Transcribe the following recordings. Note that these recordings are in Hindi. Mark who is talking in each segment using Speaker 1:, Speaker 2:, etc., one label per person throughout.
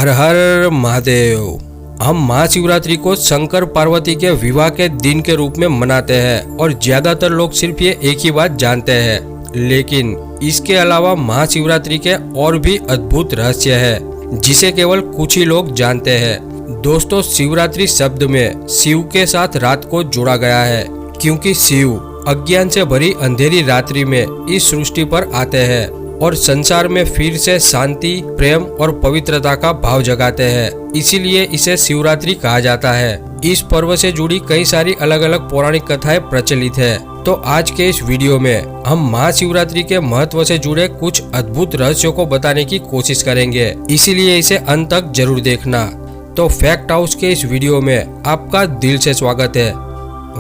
Speaker 1: हर हर महादेव। हम महाशिवरात्रि को शंकर पार्वती के विवाह के दिन के रूप में मनाते हैं और ज्यादातर लोग सिर्फ ये एक ही बात जानते हैं, लेकिन इसके अलावा महाशिवरात्रि के और भी अद्भुत रहस्य है जिसे केवल कुछ ही लोग जानते हैं। दोस्तों, शिवरात्रि शब्द में शिव के साथ रात को जोड़ा गया है, क्योंकि शिव अज्ञान से भरी अंधेरी रात्रि में इस सृष्टि पर आते हैं और संसार में फिर से शांति, प्रेम और पवित्रता का भाव जगाते हैं। इसीलिए इसे शिवरात्रि कहा जाता है। इस पर्व से जुड़ी कई सारी अलग अलग पौराणिक कथाएं प्रचलित है। तो आज के इस वीडियो में हम महाशिवरात्रि के महत्व से जुड़े कुछ अद्भुत रहस्यों को बताने की कोशिश करेंगे, इसीलिए इसे अंत तक जरूर देखना। तो फैक्ट हाउस के इस वीडियो में आपका दिल से स्वागत है।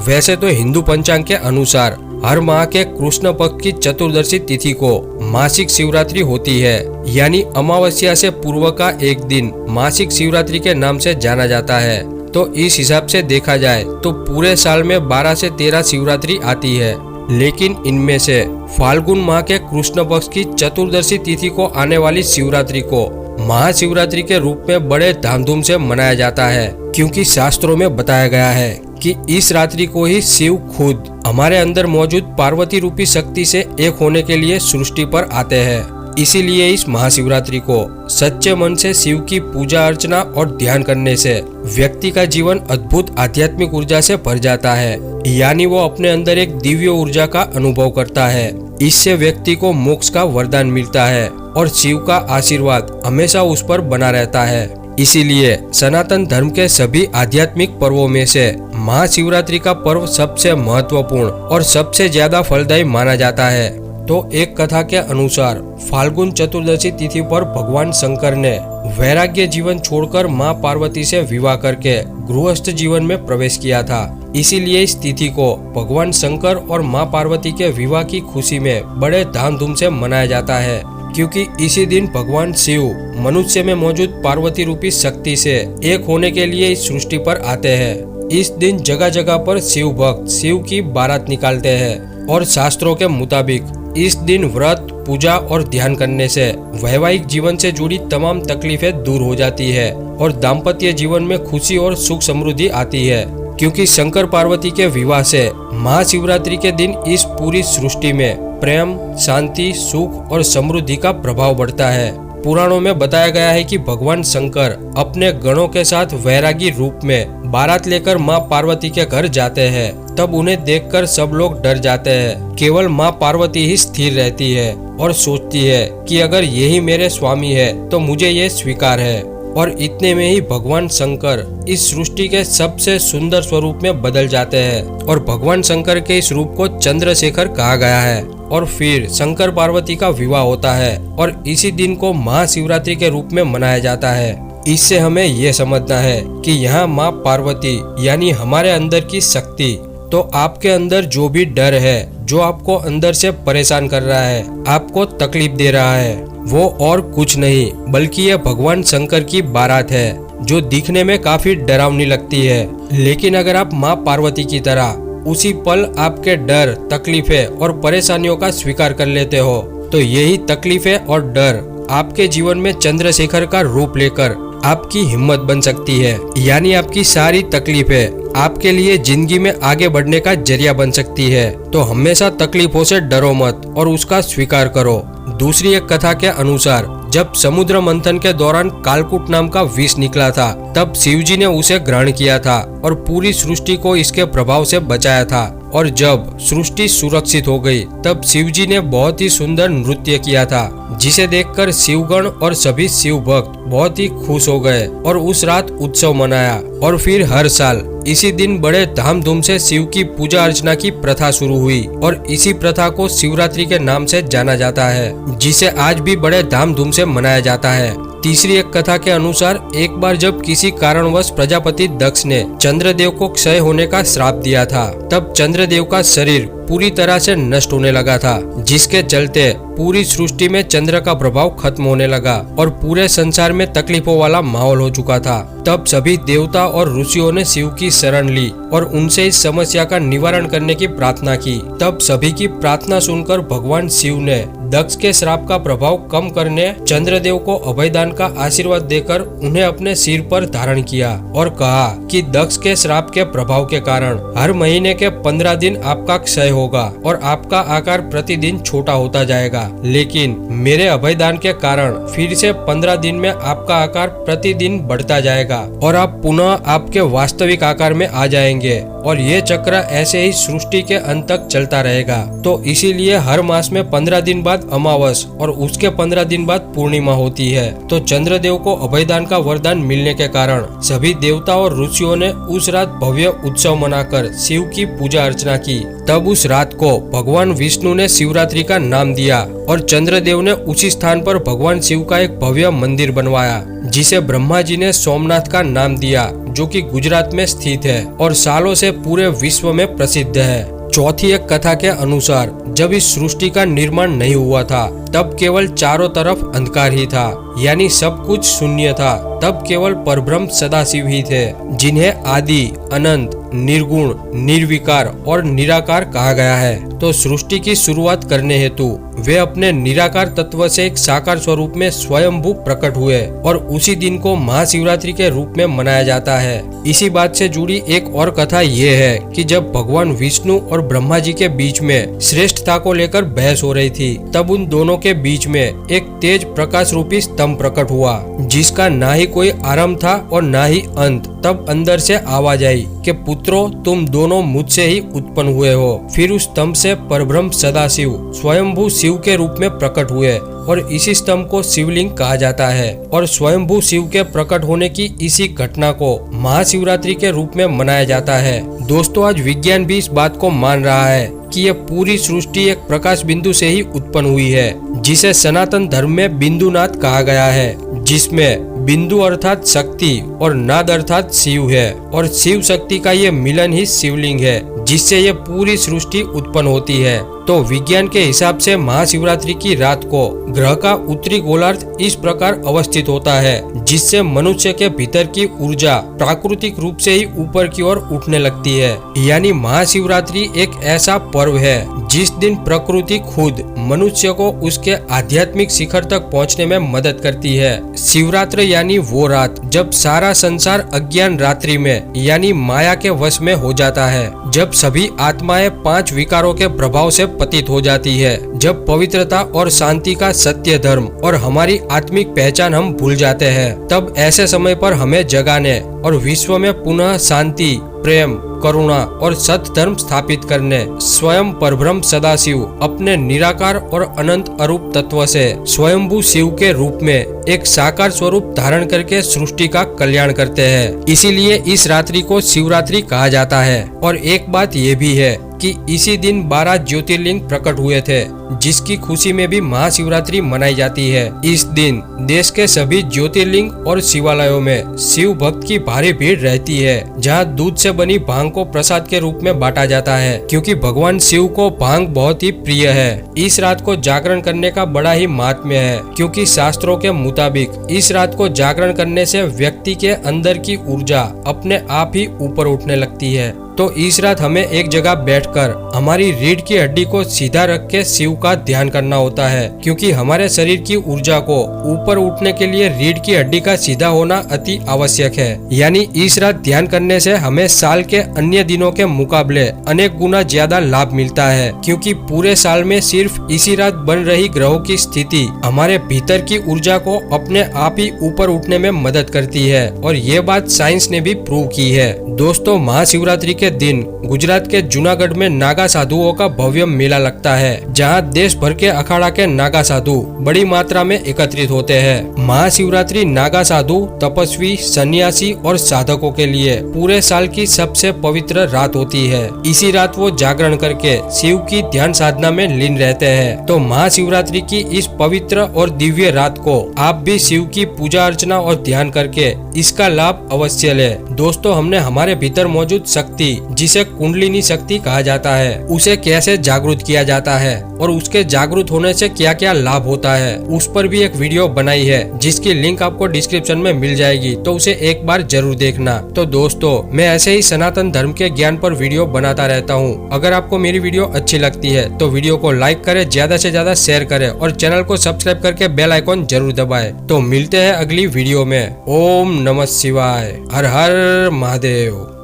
Speaker 1: वैसे तो हिंदू पंचांग के अनुसार हर माह के कृष्ण पक्ष की चतुर्दशी तिथि को मासिक शिवरात्रि होती है, यानी अमावस्या से पूर्व का एक दिन मासिक शिवरात्रि के नाम से जाना जाता है। तो इस हिसाब से देखा जाए तो पूरे साल में 12 से 13 शिवरात्रि आती है, लेकिन इनमें से फाल्गुन माह के कृष्ण पक्ष की चतुर्दशी तिथि को आने वाली शिवरात्रि को महाशिवरात्रि के रूप में बड़े धूमधाम से मनाया जाता है, क्योंकि शास्त्रों में बताया गया है कि इस रात्रि को ही शिव खुद हमारे अंदर मौजूद पार्वती रूपी शक्ति से एक होने के लिए सृष्टि पर आते हैं। इसीलिए इस महाशिवरात्रि को सच्चे मन से शिव की पूजा अर्चना और ध्यान करने से व्यक्ति का जीवन अद्भुत आध्यात्मिक ऊर्जा से भर जाता है, यानी वो अपने अंदर एक दिव्य ऊर्जा का अनुभव करता है। इससे व्यक्ति को मोक्ष का वरदान मिलता है और शिव का आशीर्वाद हमेशा उस पर बना रहता है। इसीलिए सनातन धर्म के सभी आध्यात्मिक पर्वों में से महाशिवरात्रि का पर्व सबसे महत्वपूर्ण और सबसे ज्यादा फलदायी माना जाता है। तो एक कथा के अनुसार फाल्गुन चतुर्दशी तिथि पर भगवान शंकर ने वैराग्य जीवन छोड़कर मां पार्वती से विवाह करके गृहस्थ जीवन में प्रवेश किया था। इसीलिए इस तिथि को भगवान शंकर और मां पार्वती के विवाह की खुशी में बड़े धूमधाम से मनाया जाता है, क्योंकि इसी दिन भगवान शिव मनुष्य में मौजूद पार्वती रूपी शक्ति से एक होने के लिए इस सृष्टि पर आते हैं। इस दिन जगह जगह पर शिव भक्त शिव की बारात निकालते हैं और शास्त्रों के मुताबिक इस दिन व्रत, पूजा और ध्यान करने से वैवाहिक जीवन से जुड़ी तमाम तकलीफें दूर हो जाती है और दाम्पत्य जीवन में खुशी और सुख समृद्धि आती है, क्योंकि शंकर पार्वती के विवाह से महाशिवरात्रि के दिन इस पूरी सृष्टि में प्रेम, शांति, सुख और समृद्धि का प्रभाव बढ़ता है। पुराणों में बताया गया है कि भगवान शंकर अपने गणों के साथ वैरागी रूप में बारात लेकर मां पार्वती के घर जाते हैं। तब उन्हें देखकर सब लोग डर जाते हैं। केवल मां पार्वती ही स्थिर रहती है और सोचती है कि अगर यही मेरे स्वामी है तो मुझे ये स्वीकार है। और इतने में ही भगवान शंकर इस सृष्टि के सबसे सुंदर स्वरूप में बदल जाते हैं और भगवान शंकर के इस रूप को चंद्रशेखर कहा गया है। और फिर शंकर पार्वती का विवाह होता है और इसी दिन को महाशिवरात्रि के रूप में मनाया जाता है। इससे हमें यह समझना है कि यहाँ माँ पार्वती यानी हमारे अंदर की शक्ति, तो आपके अंदर जो भी डर है, जो आपको अंदर से परेशान कर रहा है, आपको तकलीफ दे रहा है, वो और कुछ नहीं बल्कि यह भगवान शंकर की बारात है, जो दिखने में काफी डरावनी लगती है। लेकिन अगर आप माँ पार्वती की तरह उसी पल आपके डर, तकलीफें और परेशानियों का स्वीकार कर लेते हो, तो यही तकलीफें और डर आपके जीवन में चंद्रशेखर का रूप लेकर आपकी हिम्मत बन सकती है, यानी आपकी सारी तकलीफें आपके लिए जिंदगी में आगे बढ़ने का जरिया बन सकती है। तो हमेशा तकलीफों से डरो मत और उसका स्वीकार करो। दूसरी एक कथा के अनुसार जब समुद्र मंथन के दौरान कालकूट नाम का विष निकला था, तब शिवजी ने उसे ग्रहण किया था और पूरी सृष्टि को इसके प्रभाव से बचाया था। और जब सृष्टि सुरक्षित हो गई, तब शिवजी ने बहुत ही सुंदर नृत्य किया था, जिसे देखकर शिवगण और सभी शिव भक्त बहुत ही खुश हो गए और उस रात उत्सव मनाया। और फिर हर साल इसी दिन बड़े धूमधाम से शिव की पूजा अर्चना की प्रथा शुरू हुई और इसी प्रथा को शिवरात्रि के नाम से जाना जाता है, जिसे आज भी बड़े धूमधाम से मनाया जाता है। तीसरी एक कथा के अनुसार एक बार जब किसी कारणवश प्रजापति दक्ष ने चंद्रदेव को क्षय होने का श्राप दिया था, तब चंद्रदेव का शरीर पूरी तरह से नष्ट होने लगा था, जिसके चलते पूरी सृष्टि में चंद्र का प्रभाव खत्म होने लगा और पूरे संसार में तकलीफों वाला माहौल हो चुका था। तब सभी देवता और ऋषियों ने शिव की शरण ली और उनसे इस समस्या का निवारण करने की प्रार्थना की। तब सभी की प्रार्थना सुनकर भगवान शिव ने दक्ष के श्राप का प्रभाव कम करने चंद्रदेव को अभयदान का आशीर्वाद देकर उन्हें अपने सिर पर धारण किया और कहा कि दक्ष के श्राप के प्रभाव के कारण हर महीने के 15 दिन आपका क्षय होगा और आपका आकार प्रतिदिन छोटा होता जाएगा, लेकिन मेरे अभयदान के कारण फिर से 15 दिन में आपका आकार प्रतिदिन बढ़ता जाएगा और आप पुनः आपके वास्तविक आकार में आ जाएंगे और ये चक्र ऐसे ही सृष्टि के अंत तक चलता रहेगा। तो इसीलिए हर मास में 15 दिन बाद अमावस और उसके 15 दिन बाद पूर्णिमा होती है। तो चंद्रदेव को अभयदान का वरदान मिलने के कारण सभी देवता और ऋषियों ने उस रात भव्य उत्सव मनाकर शिव की पूजा अर्चना की। तब उस रात को भगवान विष्णु ने शिवरात्रि का नाम दिया और चंद्रदेव ने उसी स्थान पर भगवान शिव का एक भव्य मंदिर बनवाया, जिसे ब्रह्मा जी ने सोमनाथ का नाम दिया, जो कि गुजरात में स्थित है और सालों से पूरे विश्व में प्रसिद्ध है। चौथी एक कथा के अनुसार जब इस सृष्टि का निर्माण नहीं हुआ था तब केवल चारों तरफ अंधकार ही था, यानी सब कुछ शून्य था। तब केवल परब्रह्म सदाशिव ही थे, जिन्हें आदि, अनंत, निर्गुण, निर्विकार और निराकार कहा गया है। तो सृष्टि की शुरुआत करने हेतु वे अपने निराकार तत्व से एक साकार स्वरूप में स्वयंभू प्रकट हुए और उसी दिन को महाशिवरात्रि के रूप में मनाया जाता है। इसी बात से जुड़ी एक और कथा ये है कि जब भगवान विष्णु और ब्रह्मा जी के बीच में श्रेष्ठता को लेकर बहस हो रही थी, तब उन दोनों के बीच में एक तेज प्रकाश रूपी स्तंभ प्रकट हुआ, जिसका ना ही कोई आरंभ था और ना ही अंत। तब अंदर से आवाज आई कि पुत्रों, तुम दोनों मुझसे ही उत्पन्न हुए हो। फिर उस स्तंभ से परब्रह्म सदाशिव स्वयंभू शिव के रूप में प्रकट हुए और इसी स्तंभ को शिवलिंग कहा जाता है और स्वयंभू शिव के प्रकट होने की इसी घटना को महाशिवरात्रि के रूप में मनाया जाता है। दोस्तों, आज विज्ञान भी इस बात को मान रहा है कि यह पूरी सृष्टि एक प्रकाश बिंदु से ही उत्पन्न हुई है, जिसे सनातन धर्म में बिंदुनाद कहा गया है, जिसमें बिंदु अर्थात शक्ति और नाद अर्थात शिव है और शिव शक्ति का ये मिलन ही शिवलिंग है, जिससे ये पूरी सृष्टि उत्पन्न होती है। तो विज्ञान के हिसाब से महाशिवरात्रि की रात को ग्रह का उत्तरी गोलार्ध इस प्रकार अवस्थित होता है, जिससे मनुष्य के भीतर की ऊर्जा प्राकृतिक रूप से ही ऊपर की ओर उठने लगती है। यानी महाशिवरात्रि एक ऐसा पर्व है जिस दिन प्रकृति खुद मनुष्य को उसके आध्यात्मिक शिखर तक पहुंचने में मदद करती है। शिवरात्रि यानी वो रात जब सारा संसार अज्ञान रात्रि में यानी माया के वश में हो जाता है, जब सभी आत्माएं 5 विकारों के प्रभाव से पतित हो जाती है, जब पवित्रता और शांति का सत्य धर्म और हमारी आत्मिक पहचान हम भूल जाते हैं। तब ऐसे समय पर हमें जगाने और विश्व में पुनः शांति, प्रेम, करुणा और सत्य धर्म स्थापित करने स्वयं परब्रह्म सदाशिव अपने निराकार और अनंत अरूप तत्व से स्वयंभू शिव के रूप में एक साकार स्वरूप धारण करके सृष्टि का कल्याण करते हैं। इसीलिए इस रात्रि को शिवरात्रि कहा जाता है। और एक बात ये भी है कि इसी दिन 12 ज्योतिर्लिंग प्रकट हुए थे, जिसकी खुशी में भी महाशिवरात्रि मनाई जाती है। इस दिन देश के सभी ज्योतिर्लिंग और शिवालयों में शिव भक्त की भारी भीड़ रहती है, जहां दूध से बनी भांग को प्रसाद के रूप में बांटा जाता है, क्योंकि भगवान शिव को भांग बहुत ही प्रिय है। इस रात को जागरण करने का बड़ा ही महात्म्य है, क्योंकि शास्त्रों के मुताबिक इस रात को जागरण करने से व्यक्ति के अंदर की ऊर्जा अपने आप ही ऊपर उठने लगती है। तो इस रात हमें एक जगह बैठकर हमारी रीढ़ की हड्डी को सीधा रख के शिव का ध्यान करना होता है, क्योंकि हमारे शरीर की ऊर्जा को ऊपर उठने के लिए रीढ़ की हड्डी का सीधा होना अति आवश्यक है। यानी इस रात ध्यान करने से हमें साल के अन्य दिनों के मुकाबले अनेक गुना ज्यादा लाभ मिलता है, क्योंकि पूरे साल में सिर्फ इसी रात बन रही ग्रहों की स्थिति हमारे भीतर की ऊर्जा को अपने आप ही ऊपर उठने में मदद करती है और ये बात साइंस ने भी प्रूव की है। दोस्तों, महाशिवरात्रि के दिन गुजरात के जूनागढ़ में नागा साधुओं का भव्य मेला लगता है, जहां देश भर के अखाड़ा के नागा साधु बड़ी मात्रा में एकत्रित होते हैं। महाशिवरात्रि नागा साधु, तपस्वी, सन्यासी और साधकों के लिए पूरे साल की सबसे पवित्र रात होती है। इसी रात वो जागरण करके शिव की ध्यान साधना में लीन रहते हैं। तो महाशिवरात्रि की इस पवित्र और दिव्य रात को आप भी शिव की पूजा अर्चना और ध्यान करके इसका लाभ अवश्य ले। दोस्तों, हमने हमारे भीतर मौजूद शक्ति, जिसे कुंडलिनी शक्ति कहा जाता है, उसे कैसे जागृत किया जाता है और उसके जागृत होने से क्या क्या लाभ होता है, उस पर भी एक वीडियो बनाई है जिसकी लिंक आपको डिस्क्रिप्शन में मिल जाएगी, तो उसे एक बार जरूर देखना। तो दोस्तों, मैं ऐसे ही सनातन धर्म के ज्ञान पर वीडियो बनाता रहता हूँ। अगर आपको मेरी वीडियो अच्छी लगती है तो वीडियो को लाइक करें, ज्यादा से ज्यादा शेयर करें और चैनल को सब्सक्राइब करके बेल आइकॉन जरूर दबाएं। तो मिलते हैं अगली वीडियो में। ओम नमः शिवाय। हर हर महादेव।